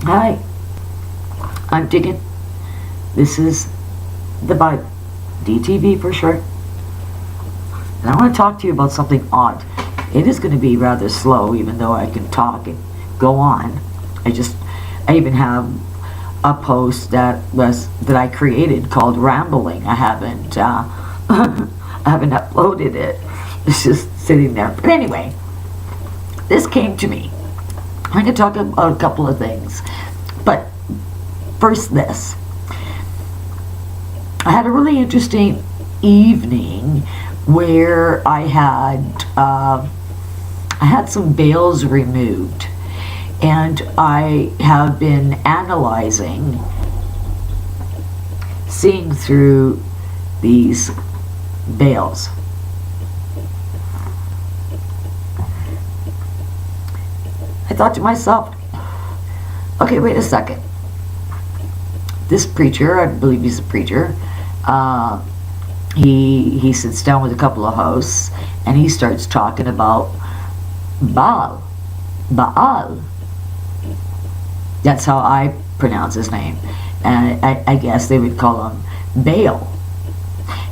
Hi, I'm digging. This is the Bible, DTV for short. And I want to talk to you about something odd. It is going to be rather slow, even though I can talk and go on. I even have a post that I created called Rambling. I haven't I haven't uploaded it. It's just sitting there. But anyway, this came to me. I'm going to talk about a couple of things. But first, this. I had a really interesting evening where I had some veils removed, and I have been analyzing, seeing through these veils. I thought to myself, okay, wait a second. This preacher, I believe he's a preacher, he sits down with a couple of hosts and he starts talking about Baal. That's how I pronounce his name. And I guess they would call him Baal.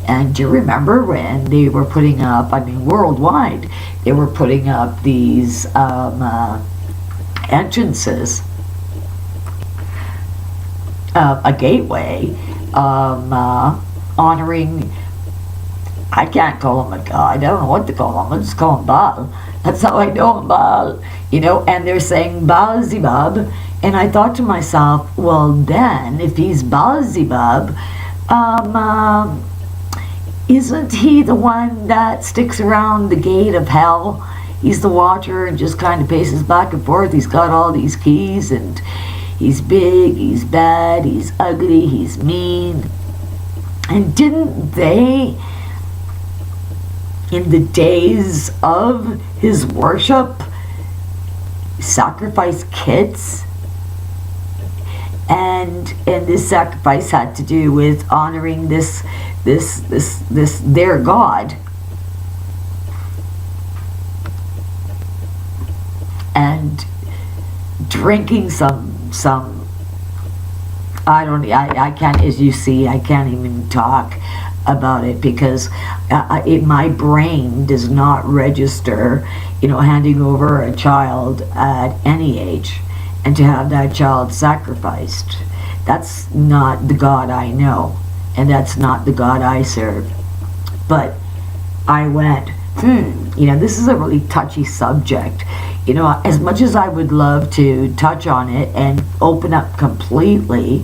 And do you remember when they were putting up, worldwide, they were putting up these entrances, a gateway, honoring, I can't call him a god, I don't know what to call him, I'll just call him Baal. That's how I know him, Baal. And they're saying Baal Zebub, and I thought to myself, well then, if he's Baal Zebub, isn't he the one that sticks around the gate of hell? He's the watcher and just kind of paces back and forth. He's got all these keys, and he's big, he's bad, he's ugly, he's mean. And didn't they, in the days of his worship, sacrifice kids? And this sacrifice had to do with honoring this their god, and drinking some I can't, as you see, I can't even talk about it because my brain does not register, handing over a child at any age and to have that child sacrificed. That's not the God I know, and that's not the God I serve. But I went, this is a really touchy subject. As much as I would love to touch on it and open up completely,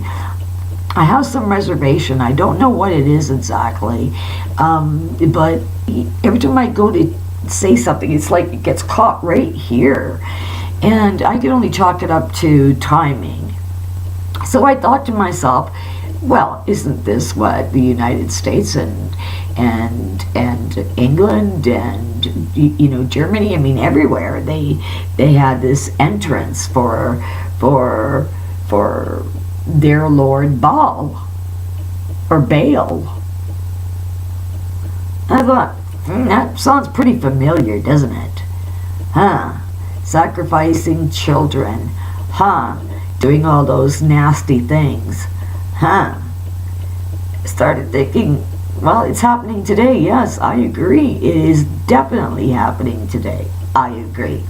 I have some reservation. I don't know what it is exactly, but every time I go to say something, it's like it gets caught right here, and I can only chalk it up to timing. So I thought to myself, well, isn't this what the United States and England and Germany, everywhere they had this entrance for their Lord Baal or Baal. I thought, that sounds pretty familiar, doesn't it? Sacrificing children, doing all those nasty things, Started thinking, well, it's happening today. Yes, I agree. It is definitely happening today. I agree.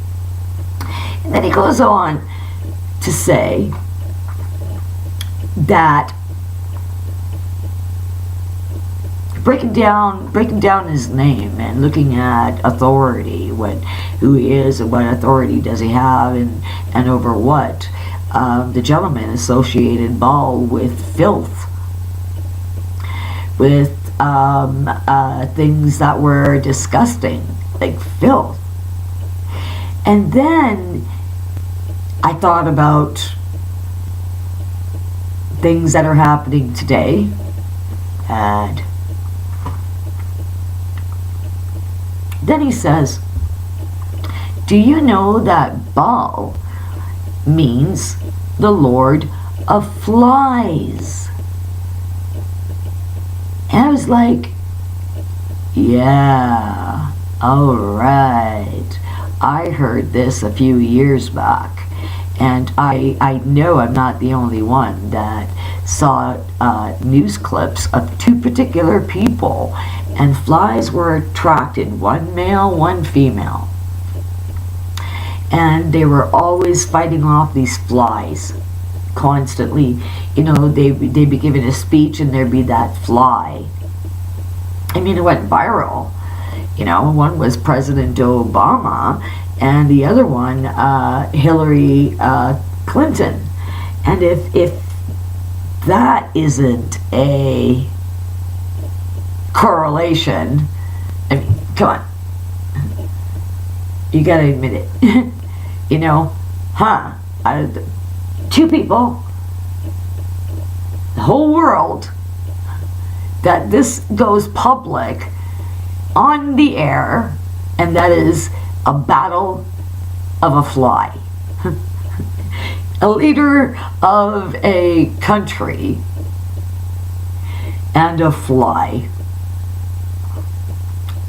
And then he goes on to say that breaking down his name and looking at authority, who he is and what authority does he have, and over what. The gentleman associated Baal with filth, with things that were disgusting, like filth. And then I thought about things that are happening today, and then he says, do you know that Baal means the Lord of Flies? And I was like, yeah, all right. I heard this a few years back, And I know I'm not the only one that saw news clips of two particular people, and flies were attracted, one male, one female. And they were always fighting off these flies constantly. You know, they'd be giving a speech and there'd be that fly. I mean, it went viral. You know, one was President Obama, and the other one, Hillary Clinton. And if that isn't a correlation, I mean, come on. You gotta admit it. You know, two people, the whole world, that this goes public on the air, and that is a battle of a fly. A leader of a country and a fly.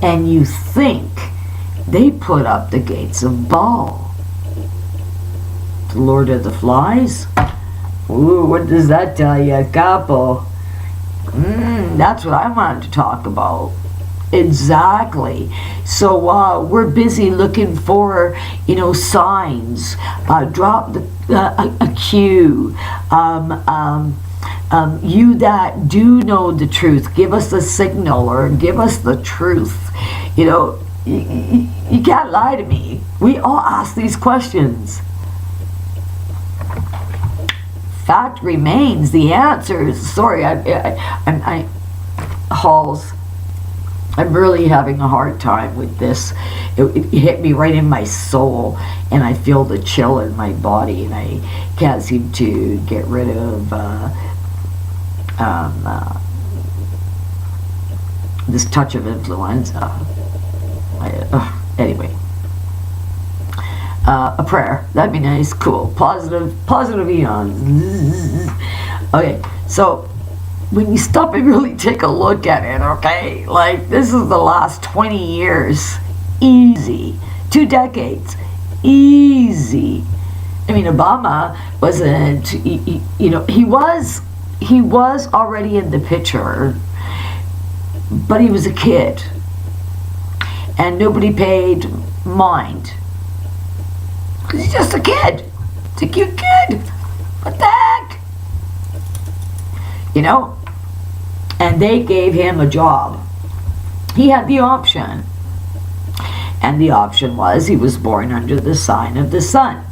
And you think they put up the gates of Baal, the Lord of the Flies? Ooh, what does that tell you, capo? That's what I wanted to talk about. Exactly. So we're busy looking for, you know, signs. Drop a cue. You that do know the truth, give us a signal or give us the truth. You know, you can't lie to me. We all ask these questions. Fact remains, the answers. Sorry, Halls. I'm really having a hard time with this. It hit me right in my soul, and I feel the chill in my body, and I can't seem to get rid of this touch of influenza. Anyway, a prayer, that'd be nice. Cool. Positive eons. Okay, so when you stop and really take a look at it, okay, like this is the last 20 years, easy, 2 decades, easy. I mean, Obama wasn't, you know, he was already in the picture, but he was a kid, and nobody paid mind. He's just a kid. It's a cute kid. What the heck? You know? And they gave him a job. He had the option. And the option was he was born under the sign of the sun.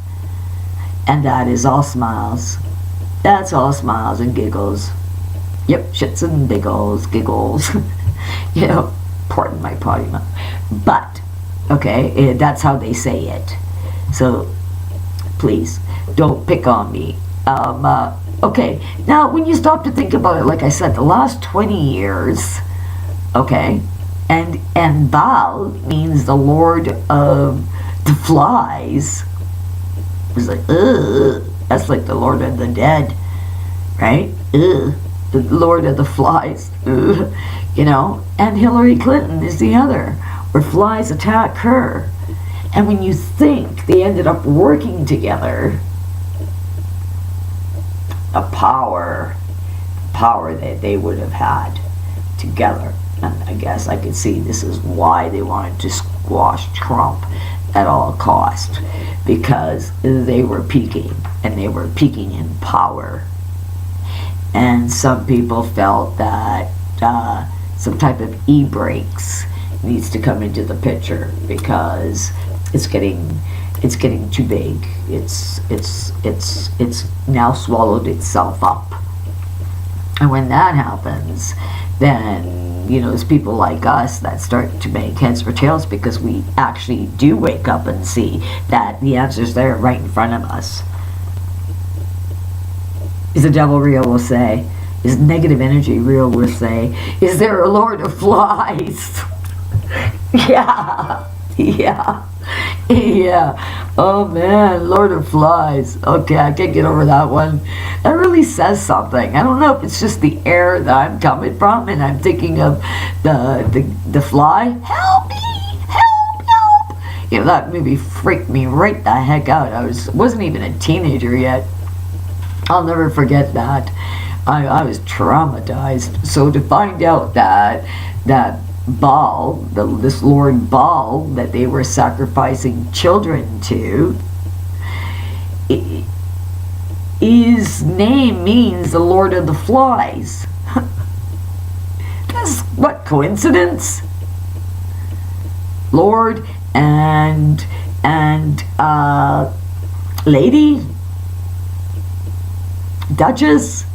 And that is all smiles. That's all smiles and giggles. Yep, shits and giggles. You know, pardon my potty mouth. But, okay, that's how they say it. So, please, don't pick on me. Okay, now when you stop to think about it, like I said, the last 20 years, okay, and Baal means the Lord of the Flies. It's like, that's like the Lord of the Dead, right? The Lord of the Flies, you know, and Hillary Clinton is the other, where flies attack her. And when you think they ended up working together, the power that they would have had together. And I guess I could see this is why they wanted to squash Trump at all cost, because they were peaking, and they were peaking in power. And some people felt that some type of e-brakes needs to come into the picture, because it's getting too big. It's now swallowed itself up. And when that happens, then, you know, it's people like us that start to make heads or tails, because we actually do wake up and see that the answer's there right in front of us. Is the devil real? We'll say. Is negative energy real? We'll say. Is there a Lord of Flies? Yeah. Oh man, Lord of Flies. Okay, I can't get over that one. That really says something. I don't know if it's just the air that I'm coming from, and I'm thinking of the fly. Help me! Help! that movie freaked me right the heck out. Wasn't even a teenager yet. I'll never forget that. I was traumatized. So to find out that Baal, this Lord Baal, that they were sacrificing children to, his name means the Lord of the Flies. That's what coincidence? Lord and lady, Duchess.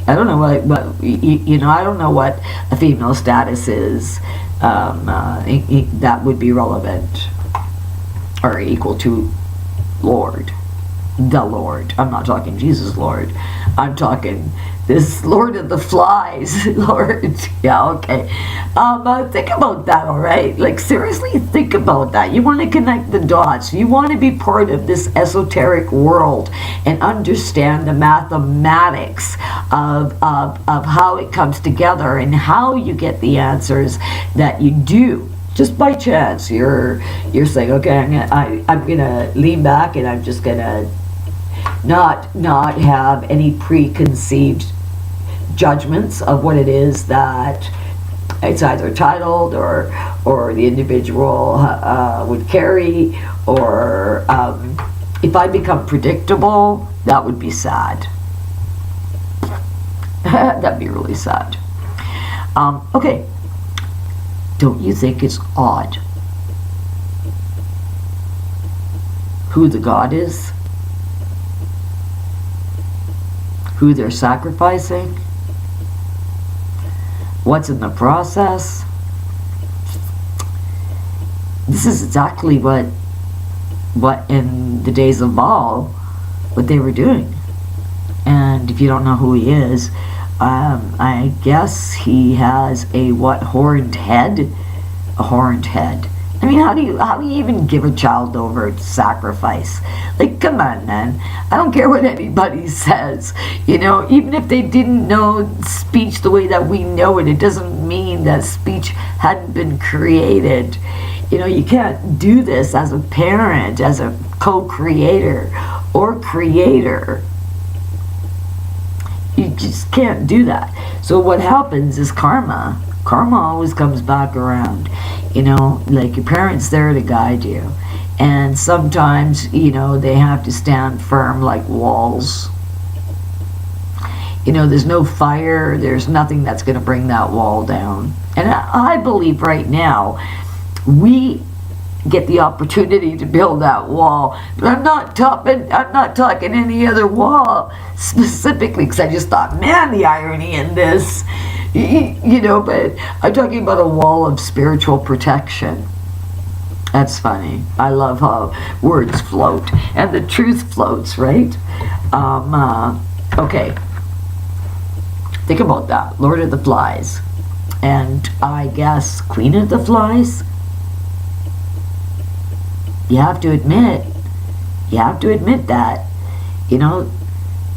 I don't know what I don't know what a female status is that would be relevant or equal to Lord, the Lord. I'm not talking Jesus Lord. I'm talking this Lord of the Flies, Lord. Yeah, okay. Think about that, all right? Like, seriously, think about that. You want to connect the dots. You want to be part of this esoteric world and understand the mathematics of how it comes together and how you get the answers that you do. Just by chance, you're saying, okay, I'm gonna lean back and I'm just gonna not have any preconceived judgments of what it is that it's either titled or the individual would carry, or if I become predictable, that would be sad. That'd be really sad. Okay, don't you think it's odd who the God is? Who they're sacrificing? What's in the process? This is exactly what in the days of Baal, what they were doing. And if you don't know who he is, I guess he has a horned head? A horned head. I mean, how do you even give a child over to sacrifice? Like, come on, man. I don't care what anybody says. Even if they didn't know speech the way that we know it, it doesn't mean that speech hadn't been created. You can't do this as a parent, as a co-creator or creator. You just can't do that. So what happens is karma. Karma always comes back around. Like your parents there to guide you. And sometimes, they have to stand firm like walls. There's no fire, there's nothing that's going to bring that wall down. And I believe right now, we get the opportunity to build that wall. But I'm not talking any other wall specifically, because I just thought, man, the irony in this. But I'm talking about a wall of spiritual protection. That's funny. I love how words float and the truth floats, right? Okay. Think about that. Lord of the Flies. And I guess Queen of the Flies? You have to admit that,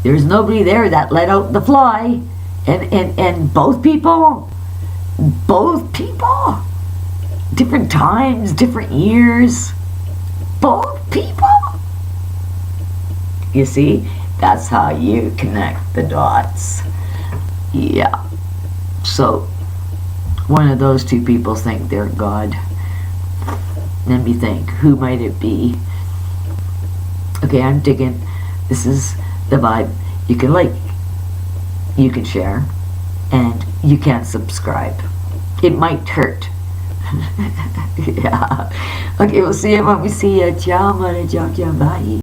there's nobody there that let out the fly. And both people, different times, different years, both people. You see, that's how you connect the dots. Yeah. So, one of those two people think they're God. Let me think, who might it be? Okay, I'm digging. This is the vibe. You can like, you can share, and you can subscribe. It might hurt. Yeah. Okay, we'll see you when we see you. Ciao, bye.